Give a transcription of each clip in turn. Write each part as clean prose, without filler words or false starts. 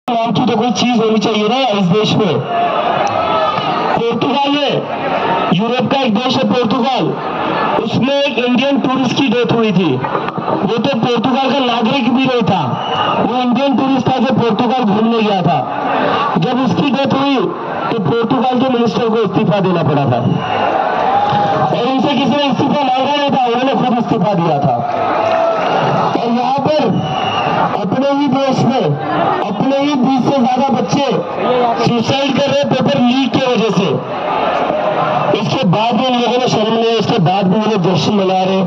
नाम की तो कोई चीज होनी चाहिए ना इस देश में। पोर्तुगाल में, यूरोप का एक देश है पोर्तुगाल, उसमें एक इंडियन टूरिस्ट की डेथ हुई थी। वो तो पोर्तुगाल का नागरिक भी नहीं था, वो इंडियन टूरिस्ट था जो पोर्तुगाल घूमने गया था। जब उसकी डेथ हुई तो पोर्तुगाल के मिनिस्टर को इस्तीफा देना पड़ा था, और उनसे किसी ने इस्तीफा मांगा नहीं था, उन्होंने खुद इस्तीफा दिया था। और यहाँ पर अपने ही देश में अपने ही 20 से ज्यादा बच्चे सुसाइड कर रहे पेपर लीक की वजह से। इसके बाद भी इन लोगों ने शर्म नहीं है, इसके बाद भी वो लोग जश्न मना रहे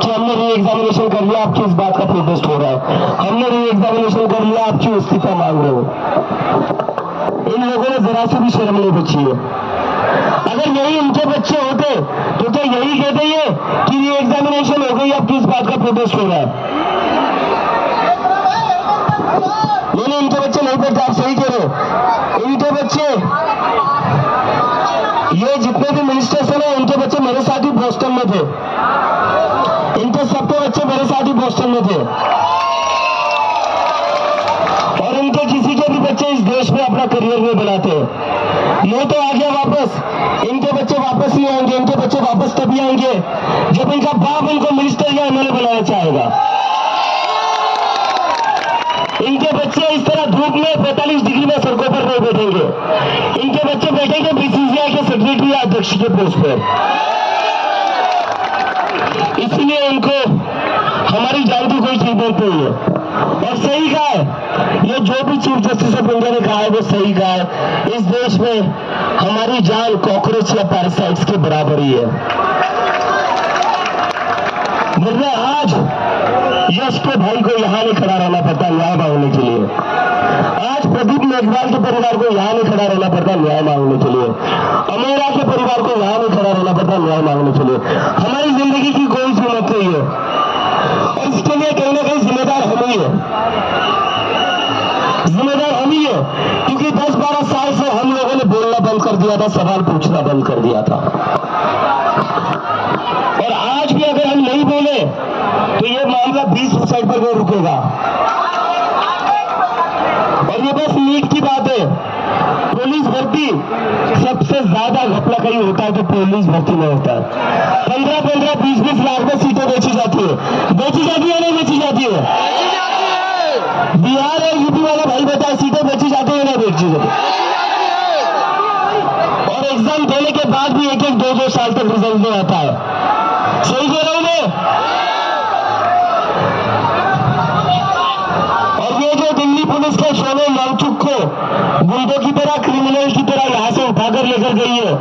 कि हमने री एग्जामिनेशन कर लिया, आपकी इस बात का प्रोटेस्ट हो रहा है, हमने री एग्जामिनेशन कर लिया, आप क्यों इस्तीफा मांग रहे हो। इन लोगों ने जरा से भी शर्म नहीं बची है। अगर यही इनके बच्चे होते तो क्या यही कहते ये कि री एग्जामिनेशन हो गई, अब किस बात का प्रोटेस्ट हो रहा है। नहीं, इनके बच्चे नहीं पढ़ते, आप सही कह रहे हो। इनके बच्चे, ये जितने भी मिनिस्टर्स हैं ना, इनके बच्चे मेरे साथ ही बोस्टन में थे, इनके सबके बच्चे मेरे साथ ही बोस्टन में थे, और इनके किसी के भी बच्चे इस देश में अपना करियर नहीं बनाते हैं। मैं तो आ गया वापस, इनके बच्चे वापस ही आएंगे, इनके बच्चे वापस तभी आएंगे जब इनका बाप इनको मिनिस्टर या एमएलए बनाना चाहेगा। इनके बच्चे इस तरह धूप में 45 डिग्री में सड़कों पर नहीं बैठेंगे, इनके बच्चे बैठेंगे बीसीसीआई के सेक्रेटरी या अध्यक्ष के पोस्ट पर। इसलिए इनको हमारी जान की कोई कीमत नहीं है। और सही कहा है, ये जो भी चीफ जस्टिस ऑफ इंडिया ने कहा है वो सही कहा है। इस देश में हमारी जान कॉकरोच या पैरासाइट्स के बराबर ही है। वरना आज यश के भाई को यहाँ नहीं खड़ा रहना पड़ता न्याय मांगने के लिए, आज प्रदीप मेघवाल के परिवार को यहाँ नहीं खड़ा रहना पड़ता न्याय मांगने के लिए, अमेरा के परिवार को यहाँ नहीं खड़ा रहना पड़ता न्याय मांगने के लिए। हमारी जिंदगी की कोई कीमत नहीं है, और इसके लिए कहीं ना कहीं जिम्मेदार हम ही है, जिम्मेदार हम ही है, क्योंकि 10-12 साल से हम लोगों ने बोलना बंद कर दिया था, सवाल पूछना बंद कर दिया था। और आज भी अगर हम नहीं बोले तो ये मामला 20 सुसाइड पर नहीं रुकेगा। और ये बस नीट की बात है, पुलिस भर्ती सबसे ज्यादा घपला कहीं होता है तो पुलिस भर्ती में होता है। 15-15, 20-20 लाख में सीटें बेची जाती है, बेची जाती है नहीं बेची जाती है। बिहार और यूपी वाला भाई बताए, सीटें बेची जाती है नहीं बेची जाती। और एग्जाम देने के बाद भी 1-1, 2-2 साल तक रिजल्ट नहीं आता है। सही कह रहा हूं मैं। और ये जो दिल्ली पुलिस के शोले लौचुक को गुंडों की तरह, क्रिमिनल की तरह यहां से उठाकर लेकर गई है,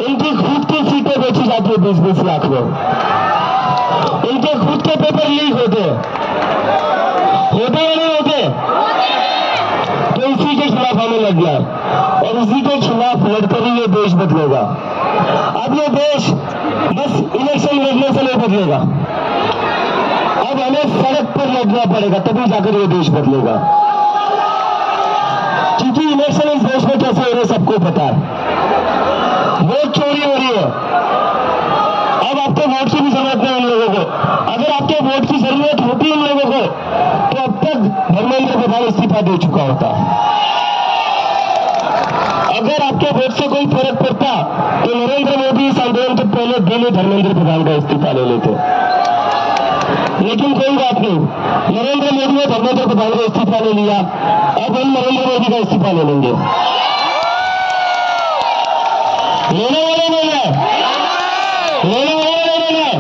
उनकी खुद की सीटें बेची जाती है 20-20 लाख में, उनके खुद के पेपर लीक होते हैं या नहीं होते। तो इसी के खिलाफ हमें लग गया, और इसी के खिलाफ लड़कर ही ये देश बदलेगा। अब ये देश बस इलेक्शन लड़ने से नहीं बदलेगा, अब हमें सड़क पर लड़ना पड़ेगा, तभी जाकर ये देश बदलेगा। क्योंकि इलेक्शन इस देश में कैसे हो रहे सबको पता है, वोट चोरी हो रही है। अब आपको वोट की भी जरूरत नहीं इन लोगों को, अगर आपके वोट की जरूरत होती इन लोगों को तो अब तक धर्मेंद्र प्रधान इस्तीफा दे चुका होता। अगर आपके वोट से कोई फर्क पड़ता तो नरेंद्र मोदी इस आंदोलन के पहले दिन ही धर्मेंद्र प्रधान का इस्तीफा ले लेते। लेकिन कोई बात नहीं, नरेंद्र मोदी ने धर्मेंद्र प्रधान का इस्तीफा ले लिया, अब हम नरेंद्र मोदी का इस्तीफा ले लेंगे। लेने वाले नहीं है, लेने वाले नहीं है।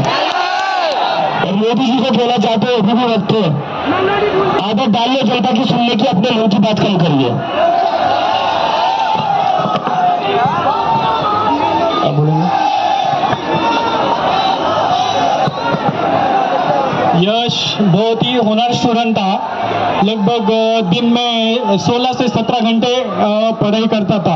और मोदी जी को कहना चाहते हो अभी भी वक्त है, आदत डालिए जनता की सुनने की, अपने मन की बात कम करिए। यश बहुत ही होनहार स्टूडेंट था, लगभग दिन में 16 से 17 घंटे पढ़ाई करता था।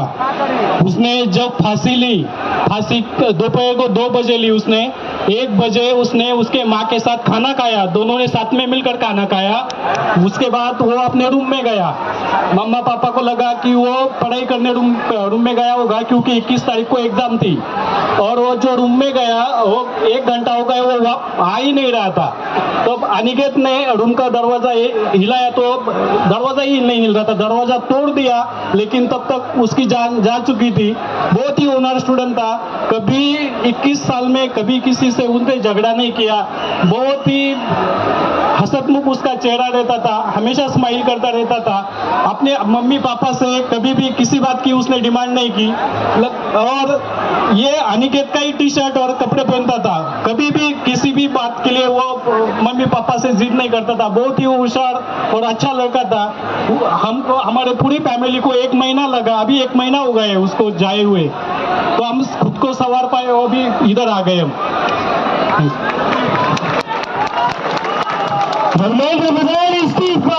उसने जब फांसी ली, फांसी दोपहर को 2 बजे ली उसने, 1 बजे उसने उसके माँ के साथ खाना खाया, दोनों ने साथ में मिलकर खाना खाया। उसके बाद वो अपने रूम में गया। मम्मा पापा को लगा कि वो पढ़ाई करने रूम में गया होगा, क्योंकि 21 तारीख को एग्जाम थी। और वो जो रूम में गया, वो 1 घंटा हो गया, वो आ ही नहीं रहा था। तो अनिकेत ने रूम का दरवाजा हिलाया तो दरवाजा ही नहीं हिल रहा था, दरवाजा तोड़ दिया, लेकिन तब तक उसकी जान जा चुकी थी। बहुत ही होनहार स्टूडेंट था, कभी 21 साल में कभी किसी से उनसे झगड़ा नहीं किया, बहुत ही हंसमुख उसका चेहरा रहता था, हमेशा स्माइल करता रहता था। अपने मम्मी पापा से कभी भी किसी बात की उसने डिमांड नहीं की। और ये अनिकेत का ही टी शर्ट और कपड़े पहनता था, कभी भी किसी भी बात के लिए वो मम्मी पापा से जिद नहीं करता था। बहुत ही होशियार और अच्छा लड़का था। हमको, हमारे पूरी फैमिली को 1 महीना लगा, अभी 1 महीना हो गए उसको जाए हुए, तो हम खुद को संवार पाए और भी इधर आ गए हम। धर्मेंद्र बजाय इस्तीफा।